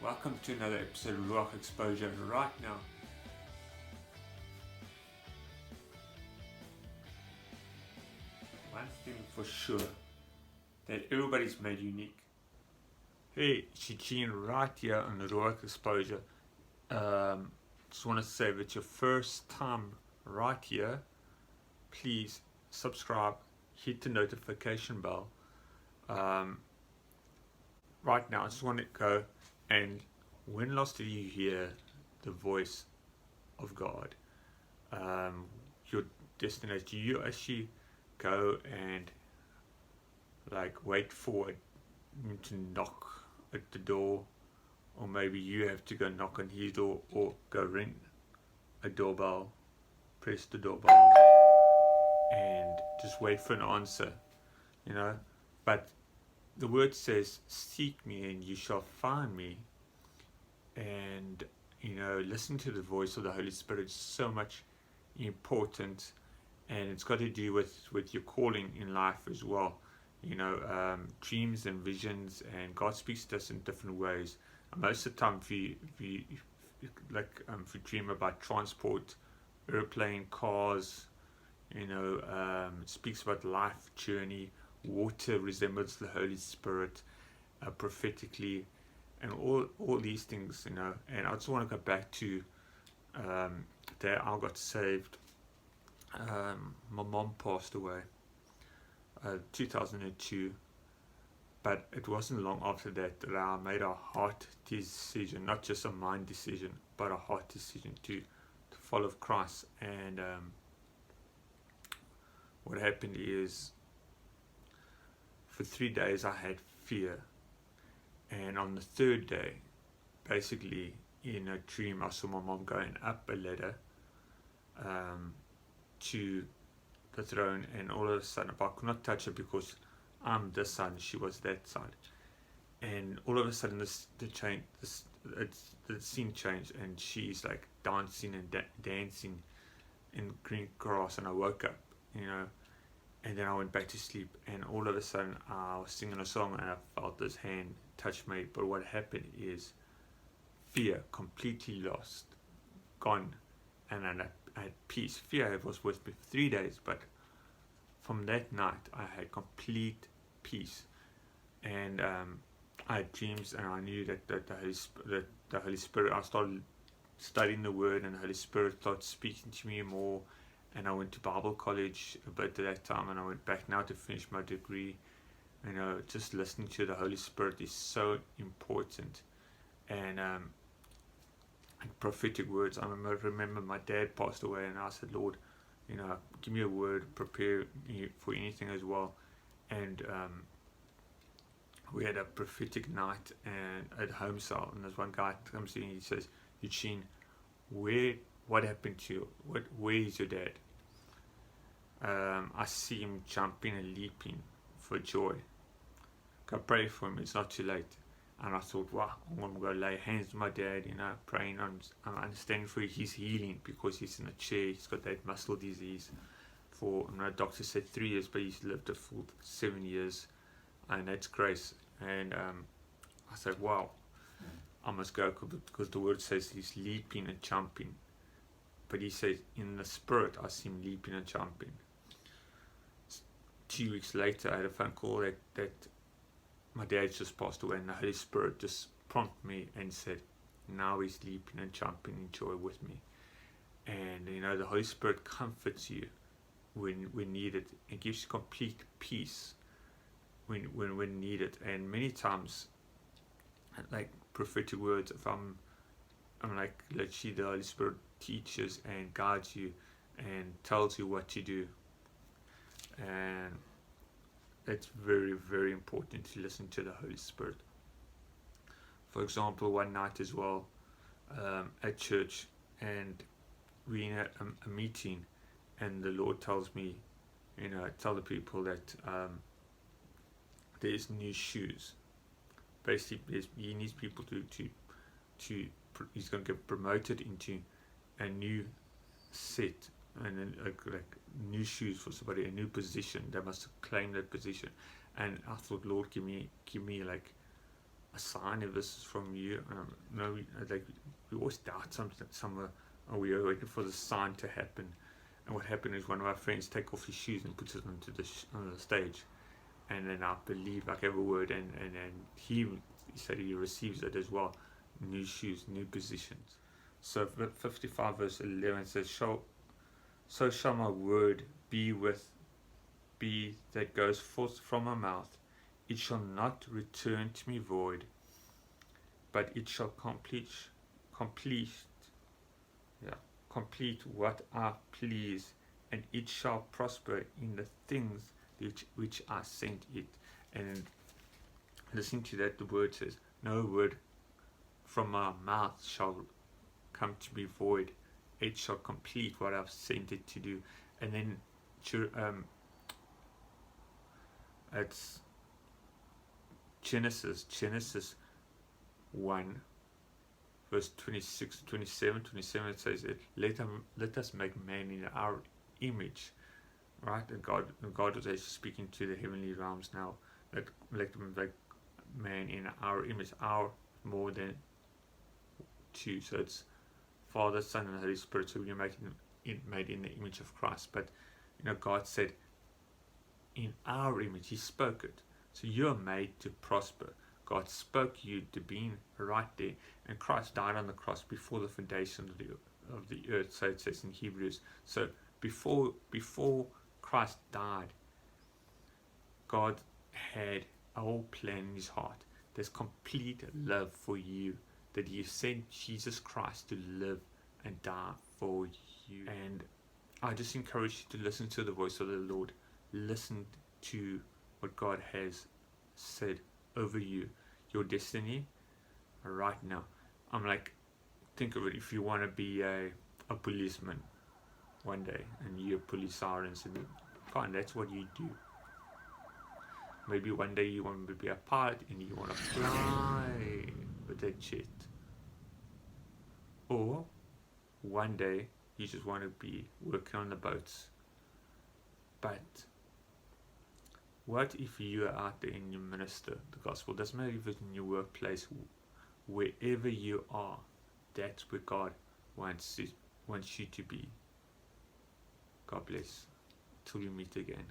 Welcome to another episode of Ruach Exposure. Right now, one thing for sure, that everybody's made unique. Hey, it's Eugene right here on the Ruach Exposure. Just want to say if it's your first time right here, please subscribe, hit the notification bell. Right now, I just want to go and when last did you hear the voice of God? Your destination, do you actually go and like wait for it to knock at the door, or maybe you have to go knock on his door or go ring a doorbell, press the doorbell and just wait for an answer, but the word says, seek me and you shall find me. And, listen to the voice of the Holy Spirit is so much important. And it's got to do with your calling in life as well. Dreams and visions, and God speaks to us in different ways. And most of the time, if you dream about transport, airplane, cars, it speaks about life journey. Water resembles the Holy Spirit prophetically, and all these things, And I just want to go back to that I got saved. My mom passed away 2002, but it wasn't long after that I made a heart decision, not just a mind decision, but a heart decision to follow Christ. And what happened is, for 3 days I had fear, and on the third day, basically in a dream, I saw my mom going up a ladder to the throne, and all of a sudden, I could not touch her because I'm this side and she was that side, and all of a sudden the scene changed, and she's like dancing and dancing in green grass, and I woke up, and then I went back to sleep, and all of a sudden I was singing a song and I felt this hand touch me. But what happened is fear completely lost, gone, and I had peace. Fear was with me for 3 days, but from that night I had complete peace. And I had dreams, and I knew that the Holy Spirit, I started studying the Word, and the Holy Spirit started speaking to me more. And I went to Bible college a bit at that time, and I went back now to finish my degree. Just listening to the Holy Spirit is so important. And prophetic words. I remember my dad passed away, and I said, Lord, give me a word, prepare me for anything as well. And we had a prophetic night and at home cell, and there's one guy comes in and he says, Eugene, what happened to you? Where is your dad? I see him jumping and leaping for joy. Go pray for him, it's not too late. And I thought, wow, I'm going to go lay hands on my dad, praying. I'm understanding for his healing, because he's in a chair, he's got that muscle disease for, the doctor said 3 years, but he's lived a full 7 years, and that's grace. And I said, wow, I must go, because the word says he's leaping and jumping. But he says, in the spirit, I see him leaping and jumping. 2 weeks later, I had a phone call that my dad just passed away, and the Holy Spirit just prompted me and said, now he's leaping and jumping in joy with me. And, the Holy Spirit comforts you when needed, and gives you complete peace when needed. And many times, like prophetic words, if I'm like, let's see, the Holy Spirit teaches and guides you and tells you what to do. And it's very, very important to listen to the Holy Spirit. For example, one night as well, at church, and we in a meeting, and the Lord tells me, tell the people that there's new shoes. Basically, he needs people to he's going to get promoted into a new set, and then like new shoes for somebody, a new position. They must claim that position. And I thought, Lord, give me like a sign if this is from you. No, we always doubt something somewhere, and we are waiting for the sign to happen. And what happened is one of our friends take off his shoes and puts it onto on the stage, and then I believe like every word, and he said he receives it as well. New shoes, new positions. So 55 verse 11 says, so shall my word be that goes forth from my mouth. It shall not return to me void, but it shall complete what I please, and it shall prosper in the things which I sent it. And listening to that, the word says, no word from my mouth shall come to me void. It shall complete what I've sent it to do. And then it's Genesis 1 verse 26, 27, it says, let us make man in our image, right? And God was actually speaking to the heavenly realms now. Let them make man in our image, our more than two. So it's Father, Son, and Holy Spirit. So we're made in the image of Christ. But God said, in our image, He spoke it. So you're made to prosper. God spoke you to being right there, and Christ died on the cross before the foundation of the earth. So it says in Hebrews. So before Christ died, God had a whole plan in His heart. There's complete love for you, that He sent Jesus Christ to live and die for you. And I just encourage you to listen to the voice of the Lord. Listen to what God has said over you, your destiny right now. I'm like, think of it, if you want to be a policeman one day and you hear police sirens, and fine, that's what you do. Maybe one day you want to be a pilot and you want to fly with that jet. Or one day you just want to be working on the boats. But what if you are out there and you minister the gospel? Doesn't matter if it's in your workplace, wherever you are, that's where God wants you to be. God bless. Till we meet again.